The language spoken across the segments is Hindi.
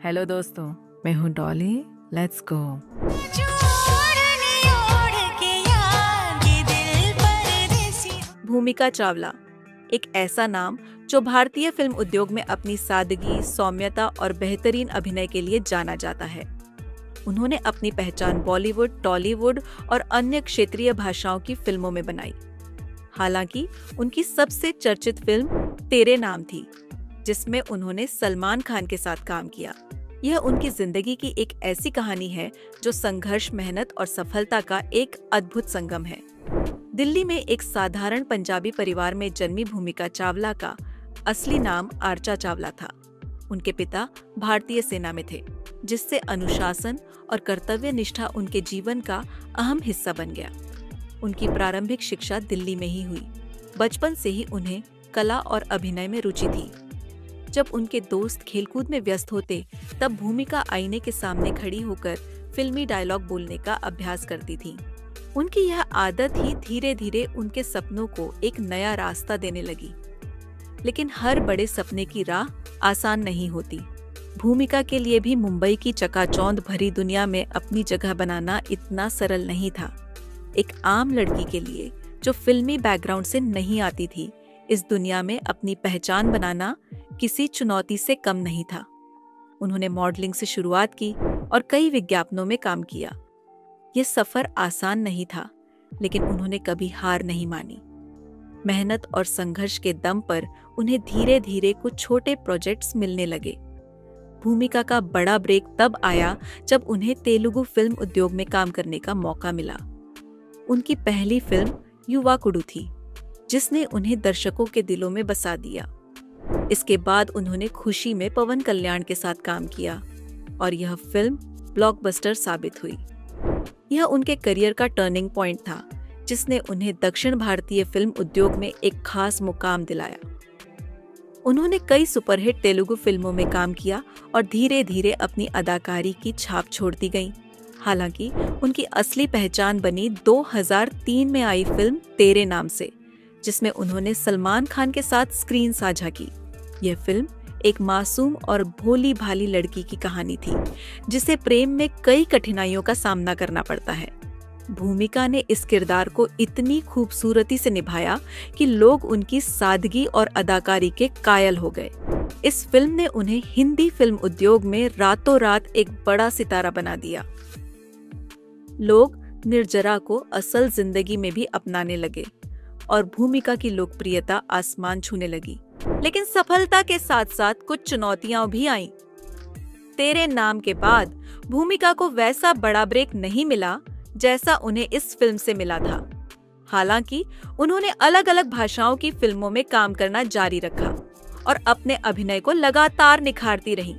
हेलो दोस्तों, मैं हूँ डॉली। Let's go. भूमिका चावला एक ऐसा नाम जो भारतीय फिल्म उद्योग में अपनी सादगी, सौम्यता और बेहतरीन अभिनय के लिए जाना जाता है। उन्होंने अपनी पहचान बॉलीवुड, टॉलीवुड और अन्य क्षेत्रीय भाषाओं की फिल्मों में बनाई। हालांकि उनकी सबसे चर्चित फिल्म तेरे नाम थी, जिसमें उन्होंने सलमान खान के साथ काम किया। यह उनकी जिंदगी की एक ऐसी कहानी है जो संघर्ष, मेहनत और सफलता का एक अद्भुत संगम है। दिल्ली में एक साधारण पंजाबी परिवार में जन्मी भूमिका चावला का असली नाम आर्चा चावला था। उनके पिता भारतीय सेना में थे, जिससे अनुशासन और कर्तव्य निष्ठा उनके जीवन का अहम हिस्सा बन गया। उनकी प्रारंभिक शिक्षा दिल्ली में ही हुई। बचपन से ही उन्हें कला और अभिनय में रुचि थी। जब उनके दोस्त खेलकूद में व्यस्त होते, तब भूमिका आईने के सामने खड़ी होकर फिल्मी डायलॉग बोलने का अभ्यास करती थी। उनकी यह आदत ही धीरे धीरे उनके सपनों को एक नया रास्ता देने लगी। लेकिन हर बड़े सपने की राह आसान नहीं होती। भूमिका के लिए भी मुंबई की चकाचौंध भरी दुनिया में अपनी जगह बनाना इतना सरल नहीं था। एक आम लड़की के लिए जो फिल्मी बैकग्राउंड से नहीं आती थी, इस दुनिया में अपनी पहचान बनाना किसी चुनौती से कम नहीं था। उन्होंने मॉडलिंग से शुरुआत की और कई विज्ञापनों में काम किया। यह सफर आसान नहीं था, लेकिन उन्होंने कभी हार नहीं मानी। मेहनत और संघर्ष के दम पर उन्हें धीरे धीरे कुछ छोटे प्रोजेक्ट्स मिलने लगे। भूमिका का बड़ा ब्रेक तब आया जब उन्हें तेलुगु फिल्म उद्योग में काम करने का मौका मिला। उनकी पहली फिल्म युवाकुडु थी, जिसने उन्हें दर्शकों के दिलों में बसा दिया। इसके बाद उन्होंने खुशी में पवन कल्याण के साथ काम किया और यह फिल्म ब्लॉकबस्टर साबित हुई। यह उनके करियर का टर्निंग पॉइंट था, जिसने उन्हें दक्षिण भारतीय फिल्म उद्योग में एक खास मुकाम दिलाया। उन्होंने कई सुपरहिट तेलुगु फिल्मों में काम किया और धीरे धीरे अपनी अदाकारी की छाप छोड़ती गईं। हालांकि उनकी असली पहचान बनी 2003 में आई फिल्म तेरे नाम से, जिसमें उन्होंने सलमान खान के साथ स्क्रीन साझा की। यह फिल्म एक मासूम और भोली भाली लड़की की कहानी थी, जिसे प्रेम में कई कठिनाइयों का सामना करना पड़ता है। भूमिका ने इस किरदार को इतनी खूबसूरती से निभाया कि लोग उनकी सादगी और अदाकारी के कायल हो गए। इस फिल्म ने उन्हें हिंदी फिल्म उद्योग में रातों रात एक बड़ा सितारा बना दिया। लोग निर्जरा को असल जिंदगी में भी अपनाने लगे और भूमिका की लोकप्रियता आसमान छूने लगी। लेकिन सफलता के साथ साथ कुछ चुनौतियां भी आईं। तेरे नाम के बाद भूमिका को वैसा बड़ा ब्रेक नहीं मिला जैसा उन्हें इस फिल्म से मिला था। हालांकि उन्होंने अलग अलग भाषाओं की फिल्मों में काम करना जारी रखा और अपने अभिनय को लगातार निखारती रहीं।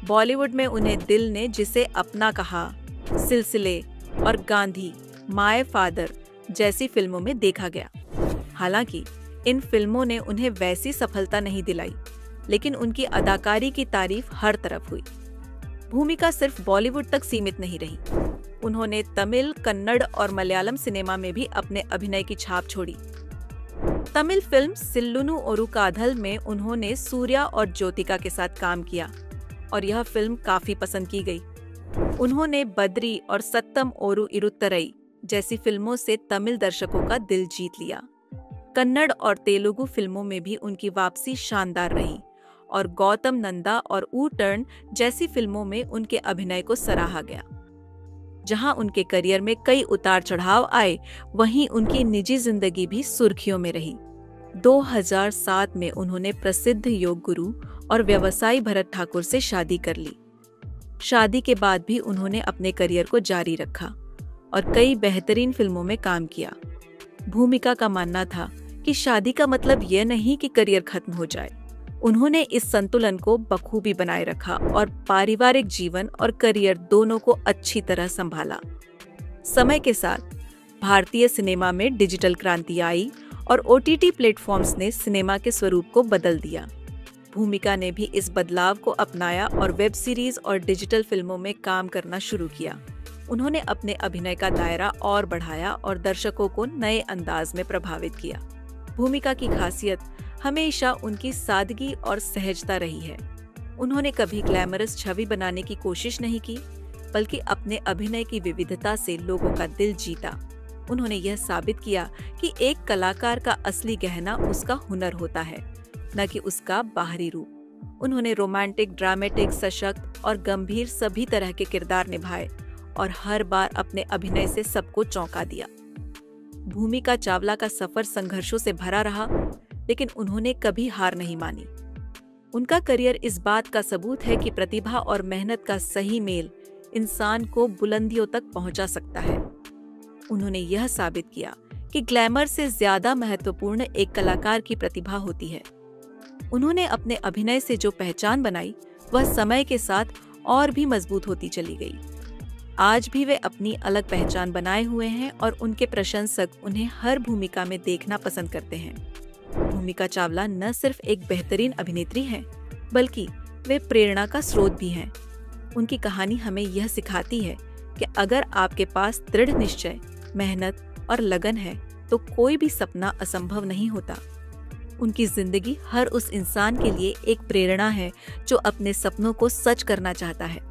बॉलीवुड में उन्हें दिल ने जिसे अपना कहा, सिलसिले और गांधी, माय फादर जैसी फिल्मों में देखा गया। हालांकि इन फिल्मों ने उन्हें वैसी सफलता नहीं दिलाई, लेकिन उनकी अदाकारी की तारीफ हर तरफ हुई। भूमिका सिर्फ बॉलीवुड तक सीमित नहीं रही। उन्होंने तमिल, कन्नड़ और मलयालम सिनेमा में भी अपने अभिनय की छाप छोड़ी। तमिल फिल्म सिल्लुनु ओरु काधल में उन्होंने सूर्या और ज्योतिका के साथ काम किया और यह फिल्म काफी पसंद की गई। उन्होंने बद्री और सत्तम ओरु इरुत्तरई जैसी फिल्मों से तमिल दर्शकों का दिल जीत लिया। कन्नड़ और तेलुगु फिल्मों में भी उनकी वापसी शानदार रही और गौतम नंदा और ऊ टर्न जैसी फिल्मों में उनके अभिनय को सराहा गया। जहां उनके करियर में कई उतार चढ़ाव आए, वहीं उनकी निजी जिंदगी भी सुर्खियों में रही। 2007 में उन्होंने प्रसिद्ध योग गुरु और व्यवसायी भरत ठाकुर से शादी कर ली। शादी के बाद भी उन्होंने अपने करियर को जारी रखा और कई बेहतरीन फिल्मों में काम किया। भूमिका का मानना था कि शादी का मतलब यह नहीं कि करियर खत्म हो जाए। उन्होंने इस संतुलन को बखूबी बनाए रखा और पारिवारिक जीवन और करियर दोनों को अच्छी तरह संभाला। समय के साथ भारतीय सिनेमा में डिजिटल क्रांति आई और ओटीटी प्लेटफॉर्म्स ने सिनेमा के स्वरूप को बदल दिया। भूमिका ने भी इस बदलाव को अपनाया और वेब सीरीज और डिजिटल फिल्मों में काम करना शुरू किया। उन्होंने अपने अभिनय का दायरा और बढ़ाया और दर्शकों को नए अंदाज में प्रभावित किया। भूमिका की खासियत हमेशा उनकी सादगी और सहजता रही है। उन्होंने कभी ग्लैमरस छवि बनाने की कोशिश नहीं की, बल्कि अपने अभिनय की विविधता से लोगों का दिल जीता। उन्होंने यह साबित किया कि एक कलाकार का असली गहना उसका हुनर होता है, न कि उसका बाहरी रूप। उन्होंने रोमांटिक, ड्रामेटिक, सशक्त और गंभीर सभी तरह के किरदार निभाए और हर बार अपने अभिनय से सबको चौंका दिया। भूमिका चावला का सफर संघर्षों से भरा रहा, लेकिन उन्होंने कभी हार नहीं मानी। उनका करियर इस बात का सबूत है कि प्रतिभा और मेहनत का सही मेल इंसान को बुलंदियों तक पहुंचा सकता है। उन्होंने यह साबित किया कि ग्लैमर से ज्यादा महत्वपूर्ण एक कलाकार की प्रतिभा होती है। उन्होंने अपने अभिनय से जो पहचान बनाई, वह समय के साथ और भी मजबूत होती चली गई। आज भी वे अपनी अलग पहचान बनाए हुए हैं और उनके प्रशंसक उन्हें हर भूमिका में देखना पसंद करते हैं। भूमिका चावला न सिर्फ एक बेहतरीन अभिनेत्री हैं, बल्कि वे प्रेरणा का स्रोत भी हैं। उनकी कहानी हमें यह सिखाती है कि अगर आपके पास दृढ़ निश्चय, मेहनत और लगन है, तो कोई भी सपना असंभव नहीं होता। उनकी जिंदगी हर उस इंसान के लिए एक प्रेरणा है जो अपने सपनों को सच करना चाहता है।